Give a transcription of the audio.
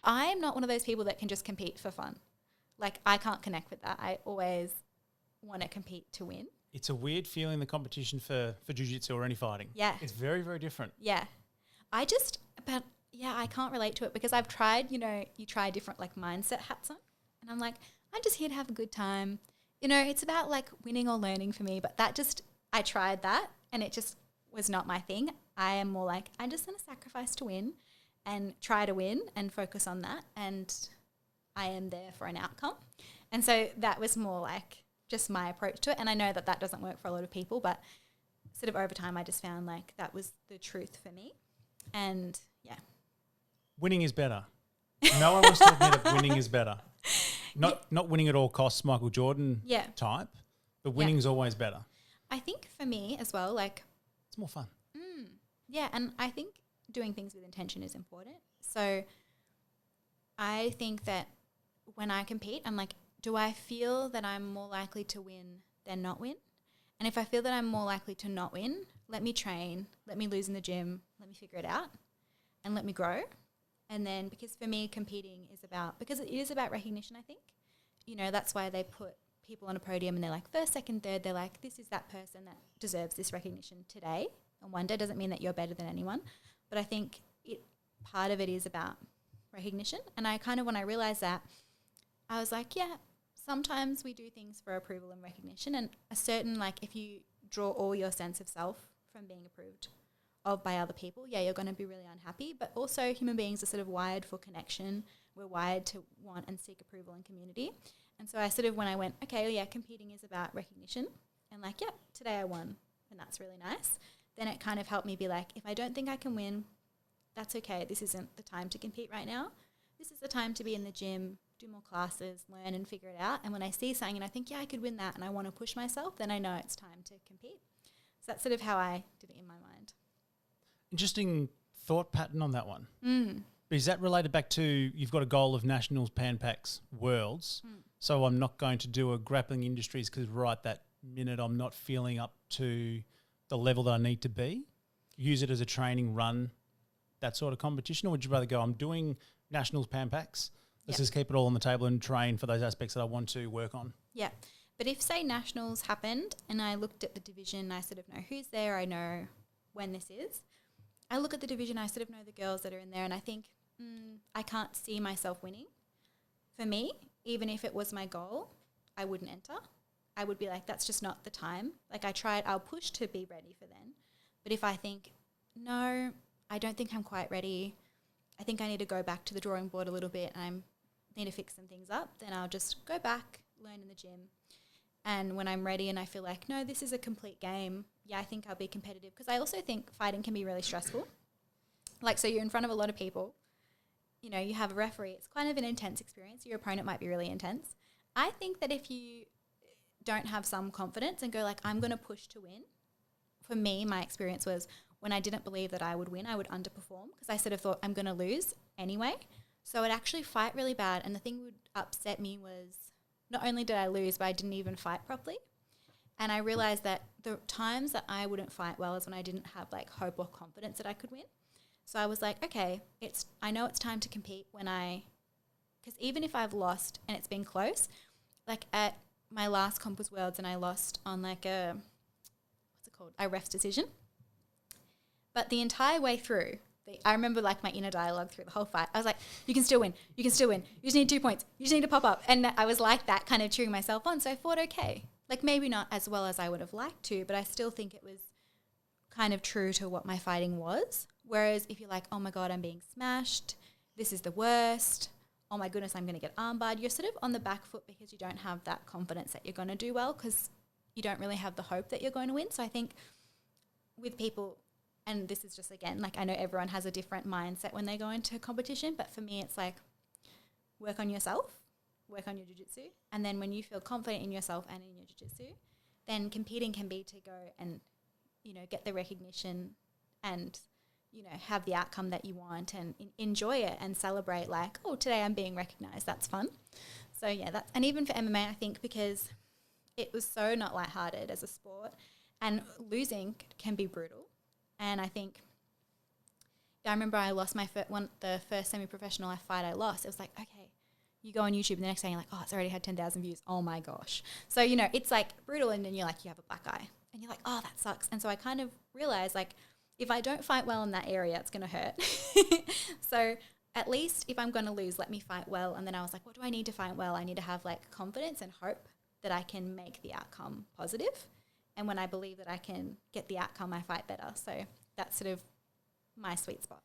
I'm not one of those people that can just compete for fun. Like, I can't connect with that. I always want to compete to win. It's a weird feeling, the competition for jiu-jitsu or any fighting. Yeah. It's very, very different. Yeah. I can't relate to it because I've tried, you try different like mindset hats on. And I'm like, I'm just here to have a good time. It's about like winning or learning for me. But I tried that and it just was not my thing. I am more like, I'm just going to sacrifice to win and try to win and focus on that. And I am there for an outcome. And so that was more like just my approach to it. And I know that doesn't work for a lot of people, but sort of over time I just found like that was the truth for me. And yeah. Winning is better. No one wants to admit that winning is better. Not winning at all costs, Michael Jordan type, but winning is always better. I think for me as well, like... It's more fun. Yeah, and I think doing things with intention is important. So I think that when I compete, I'm like, do I feel that I'm more likely to win than not win? And if I feel that I'm more likely to not win, let me train, let me lose in the gym, let me figure it out, and let me grow. And then, because for me, competing is because it is about recognition, I think. That's why they put people on a podium and they're like, first, second, third, they're like, this is that person that deserves this recognition today. And one day doesn't mean that you're better than anyone. But I think part of it is about recognition. And when I realized that, I was like, yeah, sometimes we do things for approval and recognition, and a certain, like, if you draw all your sense of self from being approved of by other people, you're going to be really unhappy. But also human beings are sort of wired for connection. We're wired to want and seek approval and community. And so when I went, okay, competing is about recognition, and like, today I won, and that's really nice, then it kind of helped me be like, if I don't think I can win, that's okay. This isn't the time to compete right now. This is the time to be in the gym, do more classes, learn and figure it out. And when I see something and I think, I could win that and I want to push myself, then I know it's time to compete. So that's sort of how I did it in my mind. Interesting thought pattern on that one. But is that related back to, you've got a goal of Nationals, Pan Pacs, Worlds, so I'm not going to do a grappling industries because right that minute I'm not feeling up to the level that I need to be? Use it as a training run, that sort of competition? Or would you rather go, I'm doing Nationals, Pan Pacs, let's just keep it all on the table and train for those aspects that I want to work on? Yeah. But if, say, Nationals happened and I looked at the division, I sort of know who's there, I know when this is. I look at the division, I sort of know the girls that are in there, and I think, I can't see myself winning. For me, even if it was my goal, I wouldn't enter. I would be like, that's just not the time. Like, I'll push to be ready for then. But if I think, no, I don't think I'm quite ready, I think I need to go back to the drawing board a little bit and I need to fix some things up, then I'll just go back, learn in the gym. And when I'm ready and I feel like, no, this is a complete game, I think I'll be competitive. Because I also think fighting can be really stressful. Like, so you're in front of a lot of people, you have a referee, it's kind of an intense experience. Your opponent might be really intense. I think that if you don't have some confidence and go like, I'm going to push to win, for me, my experience was when I didn't believe that I would win, I would underperform because I sort of thought I'm going to lose anyway. So I'd actually fight really bad. And the thing that would upset me was not only did I lose, but I didn't even fight properly. And I realized that the times that I wouldn't fight well is when I didn't have like hope or confidence that I could win. So I was like, okay, I know it's time to compete because even if I've lost and it's been close, like at my last comp was Worlds and I lost on like a ref's decision. But the entire way through, I remember like my inner dialogue through the whole fight. I was like, you can still win. You can still win. You just need 2 points. You just need to pop up. And I was like that, kind of cheering myself on. So I thought, okay, like maybe not as well as I would have liked to, but I still think it was kind of true to what my fighting was. Whereas if you're like, oh my God, I'm being smashed, this is the worst, oh my goodness, I'm going to get armbarred, you're sort of on the back foot because you don't have that confidence that you're going to do well because you don't really have the hope that you're going to win. So I think with people, and this is just, again, like I know everyone has a different mindset when they go into competition, but for me it's like work on yourself, work on your jiu-jitsu, and then when you feel confident in yourself and in your jiu-jitsu, then competing can be to go and, get the recognition and, have the outcome that you want and enjoy it and celebrate like, oh, today I'm being recognized. That's fun. So, and even for MMA, I think because it was so not lighthearted as a sport and losing can be brutal. And I think I remember I lost my the first semi-professional fight I lost. It was like, okay, you go on YouTube and the next day you're like, oh, it's already had 10,000 views. Oh my gosh. So, you know, it's like brutal, and then you're like, you have a black eye. And you're like, oh, that sucks. And so I kind of realized, like, if I don't fight well in that area, it's going to hurt. So at least if I'm going to lose, let me fight well. And then I was like, what do I need to fight well? I need to have like confidence and hope that I can make the outcome positive. And when I believe that I can get the outcome, I fight better. So that's sort of my sweet spot.